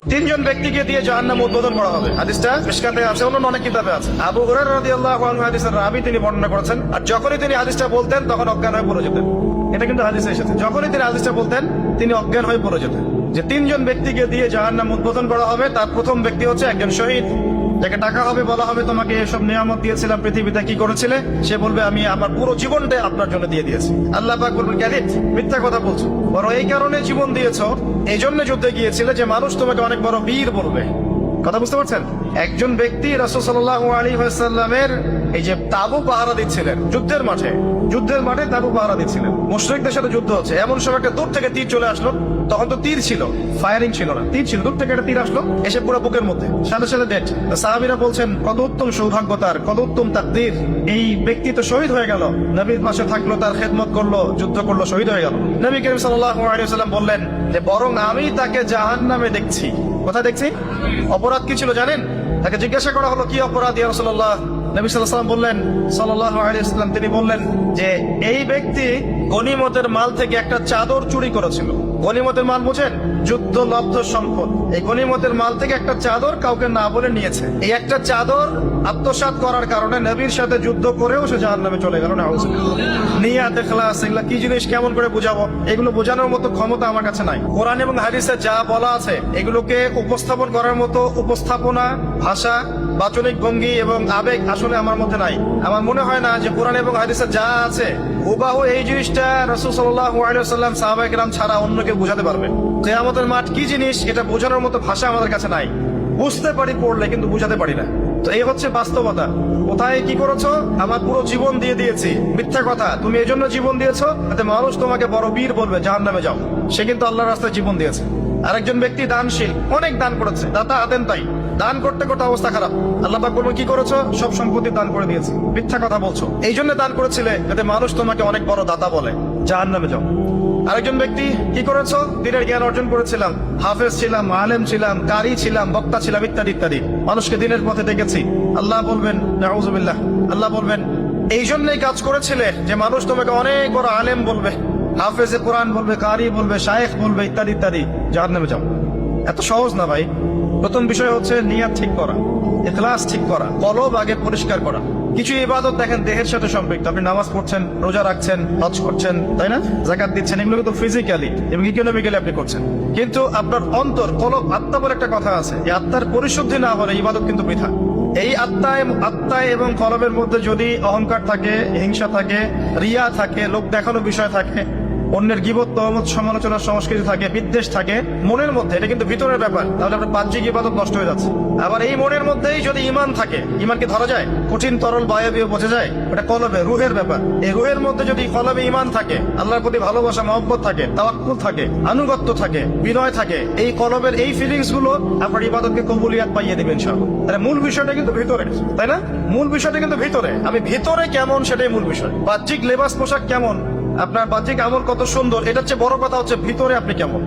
তিনজন ব্যক্তিকে দিয়ে জাহান্নাম উদ্বোধন করা হবে। হাদিসটা মিশকাতে আছে, অন্য অনেক কিতাবে আছে। আবু হুরায়রা রাদিয়াল্লাহু আনহু হাদিসের রাবী তিনি বর্ণনা করেছেন। আর যখনই তিনি হাদিসটা বলতেন তখন অজ্ঞান হয়ে পড়ে যেতেন। এটা কিন্তু হাদিসে এসেছে, যখনই তিনি হাদিসটা বলতেন তিনি অজ্ঞান হয়ে পড়ে যেতেন। যে তিনজন ব্যক্তিকে দিয়ে জাহান্নাম উদ্বোধন করা হবে, তার প্রথম ব্যক্তি হচ্ছে একজন শহীদ, যাকে টাকা হবে, বলা হবে তোমাকে এসব নিয়ামত দিয়েছিলাম, পৃথিবীতে কি করেছিলে? সে বলবে আমি আমার পুরো জীবনটা আপনার জন্য দিয়ে দিয়েছি। আল্লাহ পাক বলবেন ক্যালিদ, মিথ্যা কথা বলছো, বরং এই কারণে জীবন দিয়েছো, এই জন্য যুদ্ধে গিয়েছিলে যে মানুষ তোমাকে অনেক বড় বীর বলবে। কথা বুঝতে পারছেন? একজন ব্যক্তি রাসূল সাল্লাল্লাহু আলাইহি ওয়াসাল্লামের এই যে তাবু পাহারা দিচ্ছিলেন, যুদ্ধের মাঠে তাবু পাহারা দিচ্ছিলেন, মুশরিকদের সাথে যুদ্ধ হচ্ছে। এমন সময় একটা দূর থেকে তীর চলে আসলো। তখন তো তীর ছিল, ফায়ারিং ছিল না, তীর ছিল। দূর থেকে একটা তীর আসলো, এসে পুরো বুকের মধ্যে, সাথে সাথে ডেড। সাহাবীরা বলছেন কত উত্তম সৌভাগ্য তার, কত উত্তম তাকদীর, এই ব্যক্তি তো শহীদ হয়ে গেল, নবীর পাশে থাকলো, তার খেদমত করলো, যুদ্ধ করলো, শহীদ হয়ে গেল। নবী করিম সাল্লাল্লাহু আলাইহি ওয়াসাল্লাম বললেন যে বরং আমি তাকে জাহান্নামে দেখছি। কোথায় দেখছি? অপরাধ কি ছিল জানেন? তাকে জিজ্ঞাসা করা হলো কি অপরাধ ইয়া রাসূলুল্লাহ? নবী সাল্লাল্লাহু আলাইহি ওয়াসাল্লাম বললেন, সাল্লাল্লাহু আলাইহি ওয়াসাল্লাম তিনি বললেন যে এই ব্যক্তি গনিমতের মাল থেকে একটা চাদর চুরি করেছিল। গনিমতের মাল বুঝেন? যুদ্ধ লব্ধ সম্পদ। এই গনিমতের মাল থেকে একটা চাদর কাউকে না বলে নিয়েছে। এই একটা চাদর আত্মসাৎ করার কারণে নবীর সাথে যুদ্ধ করেও সে জাহান্নামে চলে গেল। নাউযুবিল্লাহ। নিয়াত ইখলাস এগুলা কি জিনিস, কেমন করে বুঝাবো? এগুলো বোঝানোর মতো ক্ষমতা আমার কাছে নাই। কোরআন এবং হাদিসে যা বলা আছে এগুলোকে উপস্থাপন করার মতো উপস্থাপনা, ভাষা, বাচনিক ভঙ্গি এবং আবেগ আসলে আমার মধ্যে নাই। আমার মনে হয় না যে কোরআন এবং হাদিসে যা আছে হুবহু এই জিনিসটা রাসূল সাল্লাল্লাহু আলাইহি ওয়াসাল্লাম সাহাবায়ে কেরাম ছাড়া অন্য কেউ বুঝাতে পারবে। কিয়ামতের মাঠ কি জিনিস এটা বোঝানোর মতো ভাষা আমাদের কাছে নাই। বুঝতে পারি পড়লে, কিন্তু বুঝাতে পারি না। তো এই হচ্ছে বাস্তবতা। কোথায় কি করেছো? আমার পুরো জীবন দিয়ে দিয়েছি। মিথ্যা কথা। তুমি এই জন্য জীবন দিয়েছো যাতে মানুষ তোমাকে বড় বীর বলবে, জাহান্নামে যাও। সে কিন্তু আল্লাহর রাস্তায় জীবন দিয়েছে। আরেকজন ব্যক্তি দানশীল, অনেক দান করেছে, দাতা আদেন তাই, দান করতে করতে অবস্থা খারাপ। আল্লাহ পাক বলবেন কি করেছো? সব সম্পত্তি দান করে দিয়েছি। মিথ্যা কথা বলছো, এই জন্য দান করেছিলে যাতে মানুষ তোমাকে অনেক বড় দাতা বলে, জাহান্নামে যাও। আরেকজন ব্যক্তি কি করেছো? দিনের জ্ঞান অর্জন করেছিলাম, হাফেজ ছিলাম, আলেম ছিলাম, কারি ছিলাম, বক্তা ছিলাম, ইত্যাদি ইত্যাদি, মানুষকে দিনের পথে ডেকেছি। আল্লাহ বলবেন নাউযুবিল্লাহ, আল্লাহ বলবেন এই জন্যই কাজ করেছিলে যে মানুষ তোমাকে অনেক বড় আলেম বলবে, হাফেজে কোরআন বলবে, কারি বলবে, শায়েখ বলবে, ইত্যাদি ইত্যাদি, জাহান্নামে যাও। এত সহজ না ভাই। প্রথম বিষয় হচ্ছে নিয়াত ঠিক করা, ইখলাস ঠিক করা, কলব আগে পরিষ্কার করা। কিছু ইবাদত দেখেন দেহের সাথে সম্পৃক্ত। আপনি নামাজ পড়ছেন, রোজা রাখছেন, হজ করছেন, তাই না, যাকাত দিচ্ছেন, এগুলো কিন্তু ফিজিক্যালি এবং ইকোনমিক্যালি আপনি করছেন। কিন্তু আপনার অন্তর, কলব, আত্মা বলে একটা কথা আছে, এই আত্মার পরিশুদ্ধি না হলে ইবাদত কিন্তু বৃথা। এই আত্মায় এবং কলবের মধ্যে যদি অহংকার থাকে, হিংসা থাকে, রিয়া থাকে, লোক দেখানো বিষয় থাকে, অন্যের গীবত, তহমত, সমালোচনার সংস্কৃতি থাকে, বিদ্বেষ থাকে মনের মধ্যে, এটা কিন্তু ভিতরের ব্যাপার, তাহলে আপনার বাহ্যিক ইবাদত নষ্ট হয়ে যাচ্ছে। আবার এই মনের মধ্যেই যদি ঈমান থাকে, ঈমানকে ধরা যায়, কঠিন তরল বায়বীয় বোঝা যায়, ওটা কলবে, রুহের ব্যাপার। এই রুহের মধ্যে যদি কলবে ঈমান থাকে, আল্লাহর প্রতি ভালোবাসা, মহব্বত থাকে, তাওয়াক্কুল থাকে, আনুগত্য থাকে, বিনয় থাকে, এই কলবের এই ফিলিংস গুলো আপনার ইবাদতকে কবুলিয়াত পাইয়ে দেবেন ইনশাআল্লাহ। তাহলে মূল বিষয়টা কিন্তু ভিতরে, তাই না? মূল বিষয়টা কিন্তু ভিতরে। আমি ভিতরে কেমন সেটাই মূল বিষয়। বাহ্যিক লেবাস পোশাক কেমন, আপনার বাহ্যিক আমল কত সুন্দর, এটা হচ্ছে বড় কথা, হচ্ছে ভিতরে আপনি কেমন।